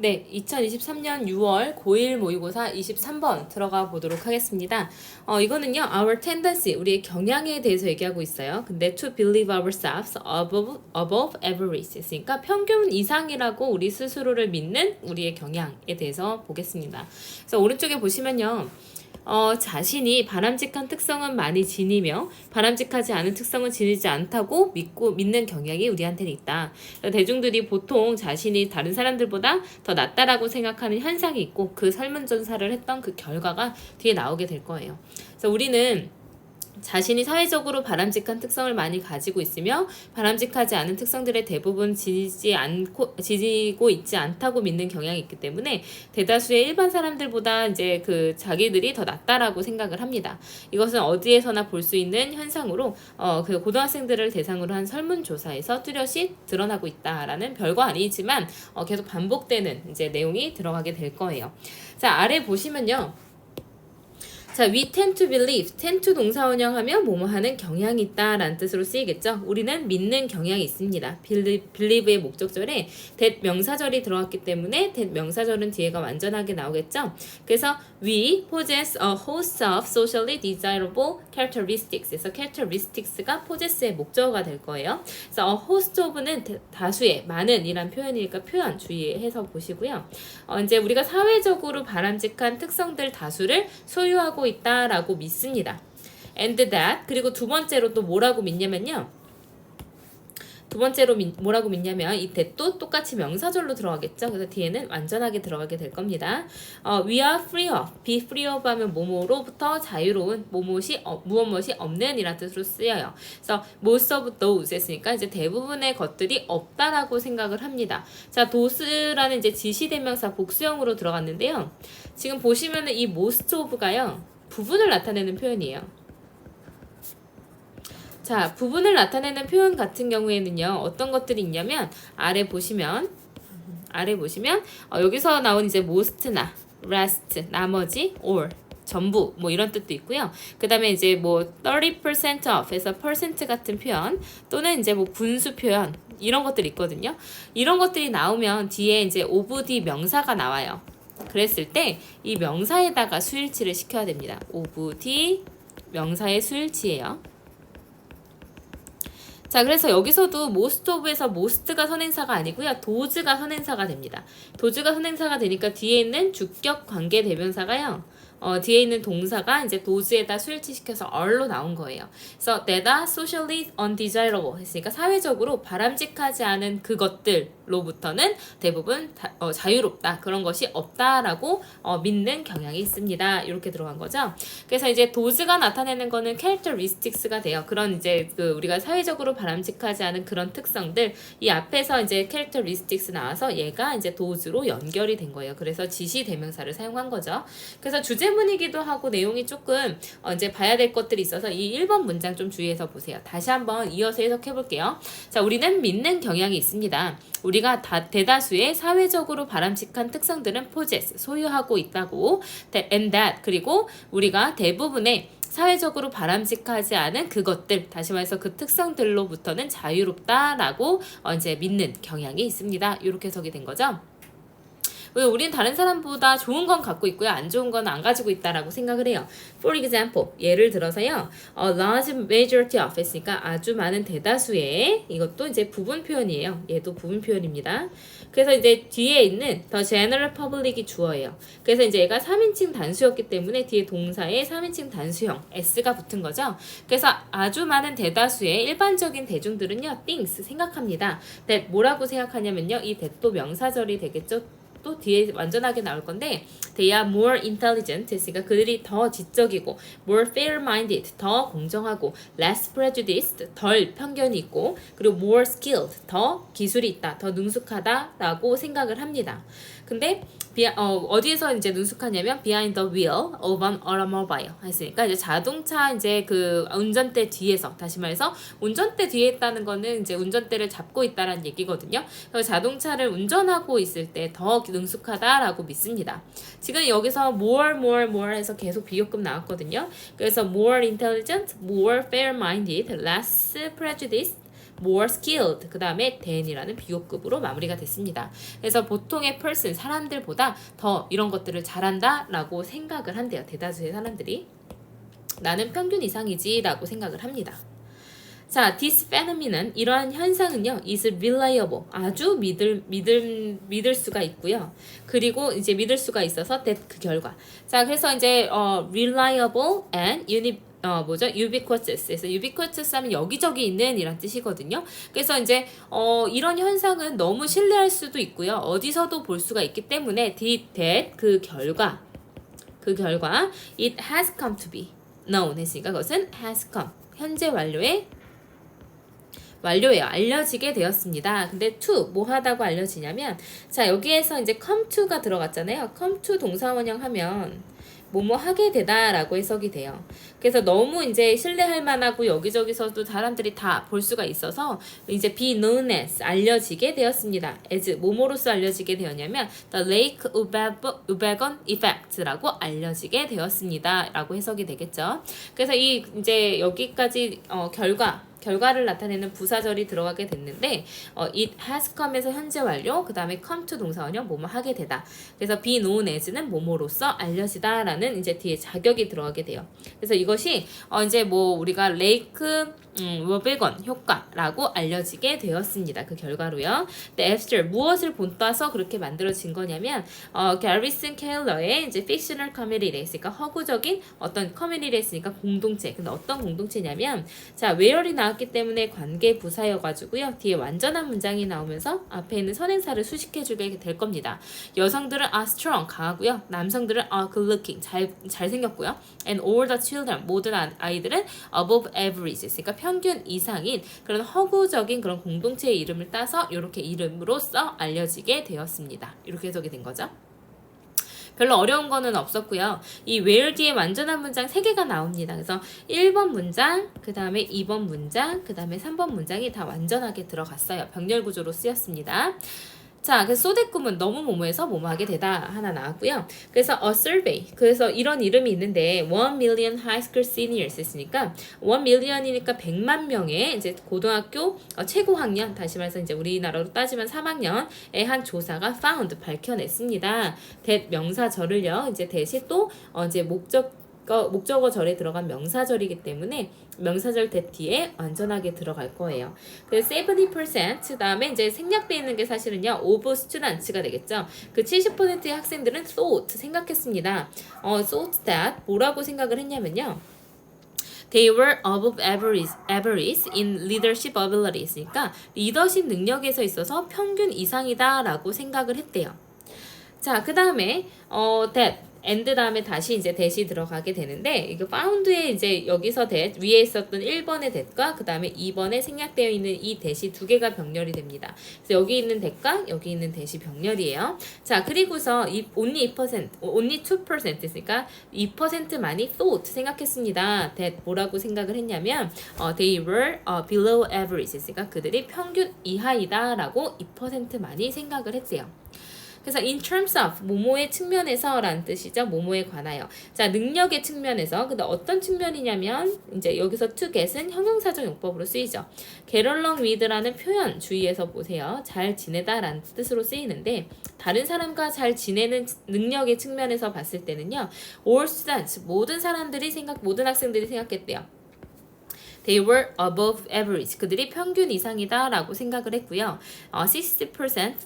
네, 2023년 6월 고1 모의고사 23번 들어가 보도록 하겠습니다. 이거는요, our tendency, 우리의 경향에 대해서 얘기하고 있어요. 근데 to believe ourselves above average. 그러니까 평균 이상이라고 우리 스스로를 믿는 우리의 경향에 대해서 보겠습니다. 그래서 오른쪽에 보시면요. 자신이 바람직한 특성은 많이 지니며 바람직하지 않은 특성은 지니지 않다고 믿는 경향이 우리한테는 있다. 대중들이 보통 자신이 다른 사람들보다 더 낫다라고 생각하는 현상이 있고 그 설문조사를 했던 그 결과가 뒤에 나오게 될 거예요. 그래서 우리는 자신이 사회적으로 바람직한 특성을 많이 가지고 있으며 바람직하지 않은 특성들의 대부분 지니고 있지 않다고 믿는 경향이 있기 때문에 대다수의 일반 사람들보다 이제 그 자기들이 더 낫다라고 생각을 합니다. 이것은 어디에서나 볼 수 있는 현상으로 그 고등학생들을 대상으로 한 설문조사에서 뚜렷이 드러나고 있다라는 별거 아니지만 계속 반복되는 이제 내용이 들어가게 될 거예요. 자, 아래 보시면요. 자, we tend to believe, tend to 동사 원형하면 뭐뭐 하는 경향이 있다라는 뜻으로 쓰이겠죠. 우리는 믿는 경향이 있습니다. believe의 목적절에 that 명사절이 들어갔기 때문에 that 명사절은 뒤에가 완전하게 나오겠죠. 그래서 we possess a host of socially desirable characteristics. 그래서 characteristics가 possess의 목적어가 될 거예요. 그래서 a host of는 다수의, 많은 이란 표현이니까 표현 주의해서 보시고요. 이제 우리가 사회적으로 바람직한 특성들 다수를 소유하고 있다라고 믿습니다. And that, 그리고 두 번째로 또 뭐라고 믿냐면요. 두 번째로 뭐라고 믿냐면 이 that도 똑같이 명사절로 들어가겠죠. 그래서 뒤에는 완전하게 들어가게 될 겁니다. We are free of, be free of 하면 뭐뭐로부터 자유로운, 무엇이 없는 이란 뜻으로 쓰여요. 그래서 most of those 했으니까 이제 대부분의 것들이 없다라고 생각을 합니다. 자, those라는 이제 지시대명사 복수형으로 들어갔는데요. 지금 보시면은 이 most of가요. 부분을 나타내는 표현이에요. 자, 부분을 나타내는 표현 같은 경우에는요. 어떤 것들이 있냐면 아래 보시면 여기서 나온 이제 most나 rest, 나머지, all, 전부 뭐 이런 뜻도 있고요. 그다음에 이제 뭐 30% off 해서 percent 같은 표현 또는 이제 뭐 분수 표현 이런 것들이 있거든요. 이런 것들이 나오면 뒤에 이제 of the 명사가 나와요. 그랬을 때 이 명사에다가 수일치를 시켜야 됩니다. of the 명사의 수일치예요. 자, 그래서 여기서도 most of에서 most가 선행사가 아니고요. does가 선행사가 됩니다. does가 선행사가 되니까 뒤에 있는 주격 관계 대명사가요. 뒤에 있는 동사가 이제 does에다 수일치시켜서 are로 나온 거예요. 그래서 that are socially undesirable 했으니까 사회적으로 바람직하지 않은 그것들로부터는 대부분 자유롭다. 그런 것이 없다라고 믿는 경향이 있습니다. 이렇게 들어간 거죠. 그래서 이제 does가 나타내는 거는 characteristics가 돼요. 그런 이제 그 우리가 사회적으로 바람직하지 않은 그런 특성들 이 앞에서 이제 characteristics 나와서 얘가 이제 does로 연결이 된 거예요. 그래서 지시 대명사를 사용한 거죠. 그래서 주제문이기도 하고 내용이 조금 이제 봐야 될 것들이 있어서 이 1번 문장 좀 주의해서 보세요. 다시 한번 이어서 해석해 볼게요. 자, 우리는 믿는 경향이 있습니다. 우리가 대다수의 사회적으로 바람직한 특성들은 possess, 소유하고 있다고 and that, 그리고 우리가 대부분의 사회적으로 바람직하지 않은 그것들, 다시 말해서 그 특성들로부터는 자유롭다라고 이제 믿는 경향이 있습니다. 이렇게 해석이 된 거죠. 왜 우린 다른 사람보다 좋은 건 갖고 있고요. 안 좋은 건 안 가지고 있다라고 생각을 해요. For example, 예를 들어서요. large majority of 했으니까 아주 많은 대다수의 이것도 이제 부분 표현이에요. 얘도 부분 표현입니다. 그래서 이제 뒤에 있는 the general public이 주어예요. 그래서 이제 얘가 3인칭 단수였기 때문에 뒤에 동사에 3인칭 단수형 s가 붙은 거죠. 그래서 아주 많은 대다수의 일반적인 대중들은요. things 생각합니다. that 뭐라고 생각하냐면요. 이 that도 명사절이 되겠죠. 또 뒤에 완전하게 나올 건데 they are more intelligent 했으니까 그들이 더 지적이고 more fair-minded 더 공정하고 less prejudiced 덜 편견이 있고 그리고 more skilled 더 기술이 있다 더 능숙하다라고 생각을 합니다. 근데 어디에서 이제 능숙하냐면 behind the wheel of an automobile 했으니까 이제 자동차 이제 그 운전대 뒤에서 다시 말해서 운전대 뒤에 있다는 거는 이제 운전대를 잡고 있다라는 얘기거든요. 그래서 자동차를 운전하고 있을 때 더 능숙하다라고 믿습니다. 지금 여기서 more 해서 계속 비교급 나왔거든요. 그래서 more intelligent, more fair-minded, less prejudiced more skilled, 그 다음에 than이라는 비교급으로 마무리가 됐습니다. 그래서 보통의 person, 사람들보다 더 이런 것들을 잘한다 라고 생각을 한대요. 대다수의 사람들이. 나는 평균 이상이지 라고 생각을 합니다. 자, this phenomenon, 이러한 현상은요, is reliable, 아주 믿을 수가 있고요. 그리고 이제 믿을 수가 있어서 that, 그 결과. 자, 그래서 이제 reliable and ubiquitous. 그래서 ubiquitous 하면 여기저기 있는 이란 뜻이거든요. 그래서 이제 이런 현상은 너무 신뢰할 수도 있고요. 어디서도 볼 수가 있기 때문에 that, 그 결과 it has come to be known 했으니까 그것은 has come, 현재 완료예요. 알려지게 되었습니다. 근데 to, 뭐 하다고 알려지냐면, 자, 여기에서 이제 come to가 들어갔잖아요. come to 동사원형 하면 뭐뭐 하게 되다 라고 해석이 돼요. 그래서 너무 이제 신뢰할 만하고 여기저기서도 사람들이 다 볼 수가 있어서 이제 be known as, 알려지게 되었습니다. as, 뭐뭐로서 알려지게 되었냐면 the Lake Ubegon Effect라고 알려지게 되었습니다 라고 해석이 되겠죠. 그래서 이 이제 여기까지 결과를 나타내는 부사절이 들어가게 됐는데 it has come에서 현재 완료, 그 다음에 come to 동사원형 뭐뭐 하게 되다. 그래서 be known as는 뭐뭐로서 알려지다 라는 이제 뒤에 자격이 들어가게 돼요. 그래서 이것이 이제 뭐 우리가 레이크 워베건 효과라고 알려지게 되었습니다. 그 결과로요. 근데 after, 무엇을 본따서 그렇게 만들어진 거냐면 게리슨 케일러의 이제 fictional comedy를 했으니까 허구적인 어떤 코미디를 했으니까 공동체. 근데 어떤 공동체냐면 자, where이 나왔기 때문에 관계 부사여가지고요. 뒤에 완전한 문장이 나오면서 앞에 있는 선행사를 수식해주게 될 겁니다. 여성들은 are strong, 강하고요. 남성들은 are good looking, 잘생겼고요. and all the children, 모든 아이들은 above average, 그러니까 평균 이상인 그런 허구적인 그런 공동체의 이름을 따서 이렇게 이름으로써 알려지게 되었습니다. 이렇게 해석이 된 거죠. 별로 어려운 거는 없었고요. 이 where 뒤에 완전한 문장 3개가 나옵니다. 그래서 1번 문장, 그 다음에 2번 문장, 그 다음에 3번 문장이 다 완전하게 들어갔어요. 병렬 구조로 쓰였습니다. 자, 그래서 소대꿈은 너무 뭐뭐해서 뭐뭐하게 되다 하나 나왔고요. 그래서 a survey, 그래서 이런 이름이 있는데 1 million high school seniors 했으니까 1 million이니까 100만 명의 이제 고등학교 최고 학년, 다시 말해서 이제 우리나라로 따지면 3학년의 한 조사가 found, 밝혀냈습니다. that 명사절을요, 이제 대신 또 이제 목적어절에 들어간 명사절이기 때문에 명사절 that 뒤에 완전하게 들어갈 거예요. 그래서 70%, 그 다음에 이제 생략되어 있는 게 사실은요, of students가 되겠죠. 그 70%의 학생들은 thought, 생각했습니다. thought that, 뭐라고 생각을 했냐면요. They were above average in leadership abilities. 그러니까 리더십 능력에서 있어서 평균 이상이다 라고 생각을 했대요. 자, 그 다음에 that, and 다음에 다시 이제 that이 들어가게 되는데, 이거 found에 이제 여기서 that, 위에 있었던 1번의 that과 그 다음에 2번에 생략되어 있는 이 that이 2개가 병렬이 됩니다. 그래서 여기 있는 that과 여기 있는 that이 병렬이에요. 자, 그리고서 only 2% 있으니까 2%만이 thought, 생각했습니다. that 뭐라고 생각을 했냐면 they were below average 있으니까 그들이 평균 이하이다 라고 2%만이 생각을 했대요. 그래서 in terms of, 뭐뭐의 측면에서 라는 뜻이죠. 뭐뭐에 관하여. 자, 능력의 측면에서. 근데 어떤 측면이냐면 이제 여기서 to get은 형용사적 용법으로 쓰이죠. get along with라는 표현 주의해서 보세요. 잘 지내다 라는 뜻으로 쓰이는데, 다른 사람과 잘 지내는 능력의 측면에서 봤을 때는요, all students, 모든 학생들이 생각했대요. They were above average. 그들이 평균 이상이다 라고 생각을 했고요. 60%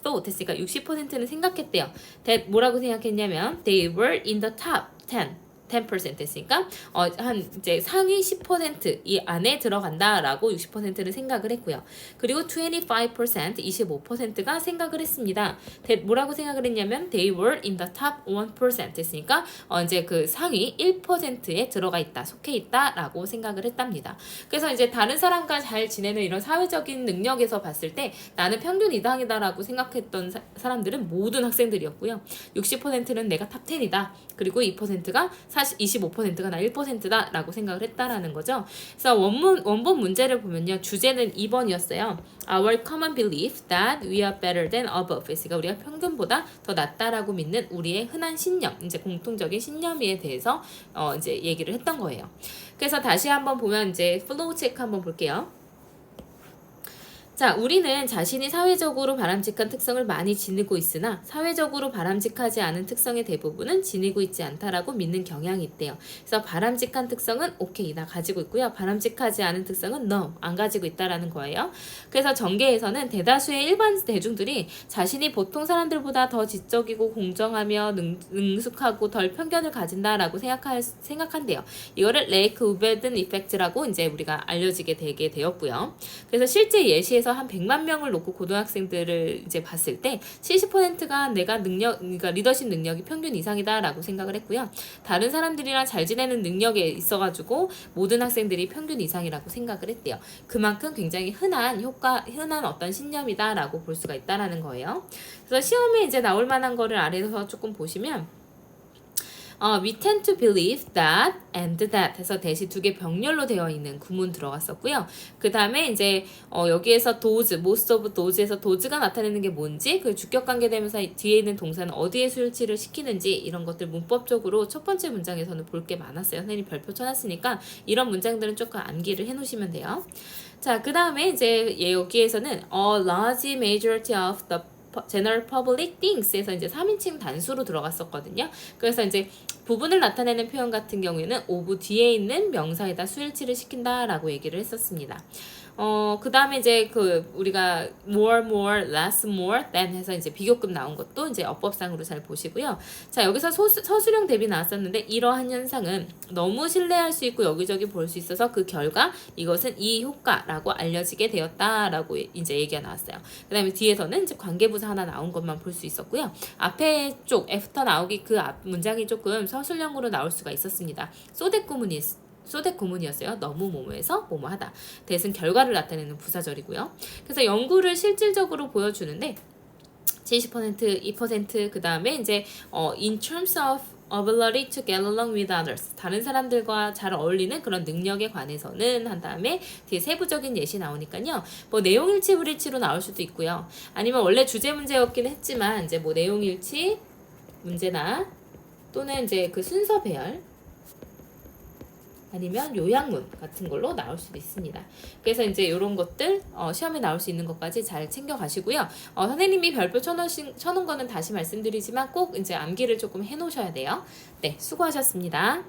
thought 했으니까 60%는 생각했대요. that 뭐라고 생각했냐면 they were in the top 10% 했으니까 한 이제 상위 10% 이 안에 들어간다라고 60%는 생각을 했고요. 그리고 25%가 생각을 했습니다. that 뭐라고 생각을 했냐면 they were in the top 1% 했으니까 이제 그 상위 1%에 들어가 있다, 속해 있다라고 생각을 했답니다. 그래서 이제 다른 사람과 잘 지내는 이런 사회적인 능력에서 봤을 때 나는 평균 이상이다라고 생각했던 사람들은 모든 학생들이었고요. 60%는 내가 탑 10이다. 그리고 2%가 사실 25%가 나 1%다 라고 생각을 했다라는 거죠. 그래서 원본 문제를 보면요, 주제는 2번이었어요. Our common belief that we are better than above. 그러니까 우리가 평균보다 더 낫다라고 믿는 우리의 흔한 신념, 이제 공통적인 신념에 대해서 이제 얘기를 했던 거예요. 그래서 다시 한번 보면 이제 플로우 체크 한번 볼게요. 자, 우리는 자신이 사회적으로 바람직한 특성을 많이 지니고 있으나 사회적으로 바람직하지 않은 특성의 대부분은 지니고 있지 않다라고 믿는 경향이 있대요. 그래서 바람직한 특성은 오케이, 나 가지고 있고요. 바람직하지 않은 특성은 no, 안 가지고 있다라는 거예요. 그래서 전개에서는 대다수의 일반 대중들이 자신이 보통 사람들보다 더 지적이고 공정하며 능숙하고 덜 편견을 가진다라고 생각한대요. 이거를 레이크 우베든 이펙트라고 이제 우리가 알려지게 되게 되었고요. 그래서 실제 예시에서 한 100만 명을 놓고 고등학생들을 이제 봤을 때 70%가 그러니까 리더십 능력이 평균 이상이다라고 생각을 했고요. 다른 사람들이랑 잘 지내는 능력에 있어가지고 모든 학생들이 평균 이상이라고 생각을 했대요. 그만큼 굉장히 흔한 어떤 신념이다라고 볼 수가 있다라는 거예요. 그래서 시험에 이제 나올 만한 거를 아래서 조금 보시면 we tend to believe that and that 해서 대시 두 개 병렬로 되어 있는 구문 들어갔었고요. 그 다음에 이제 여기에서 does, most of does에서 does가 나타내는 게 뭔지, 그 주격관계 되면서 뒤에 있는 동사는 어디에 수일치를 시키는지 이런 것들 문법적으로 첫 번째 문장에서는 볼 게 많았어요. 선생님이 별표 쳐놨으니까 이런 문장들은 조금 암기를 해놓으시면 돼요. 자, 그 다음에 이제 여기에서는 a large majority of the general public things에서 이제 3인칭 단수로 들어갔었거든요. 그래서 이제 부분을 나타내는 표현 같은 경우에는 of 뒤에 있는 명사에다 수일치를 시킨다라고 얘기를 했었습니다. 그 다음에 이제 우리가 more, less, more than 해서 이제 비교급 나온 것도 이제 어법상으로 잘 보시고요. 자, 여기서 서술형 대비 나왔었는데 이러한 현상은 너무 신뢰할 수 있고 여기저기 볼 수 있어서 그 결과 이것은 이 효과라고 알려지게 되었다라고 이제 얘기가 나왔어요. 그 다음에 뒤에서는 이제 관계부사 하나 나온 것만 볼 수 있었고요. 앞에 쪽 애프터 나오기 그 앞 문장이 조금 서술형으로 나올 수가 있었습니다. 소댓 구문이었어요. 너무 뭐뭐해서 뭐뭐하다. 대신 결과를 나타내는 부사절이고요. 그래서 연구를 실질적으로 보여주는데 70%, 2% 그 다음에 이제 in terms of ability to get along with others 다른 사람들과 잘 어울리는 그런 능력에 관해서는 한 다음에 뒤에 세부적인 예시 나오니까요. 뭐 내용일치 불일치로 나올 수도 있고요. 아니면 원래 주제 문제였긴 했지만 이제 뭐 내용일치 문제나 또는 이제 그 순서 배열 아니면 요약문 같은 걸로 나올 수도 있습니다. 그래서 이제 이런 것들 시험에 나올 수 있는 것까지 잘 챙겨 가시고요. 선생님이 별표 쳐놓은 거는 다시 말씀드리지만 꼭 이제 암기를 조금 해놓으셔야 돼요. 네, 수고하셨습니다.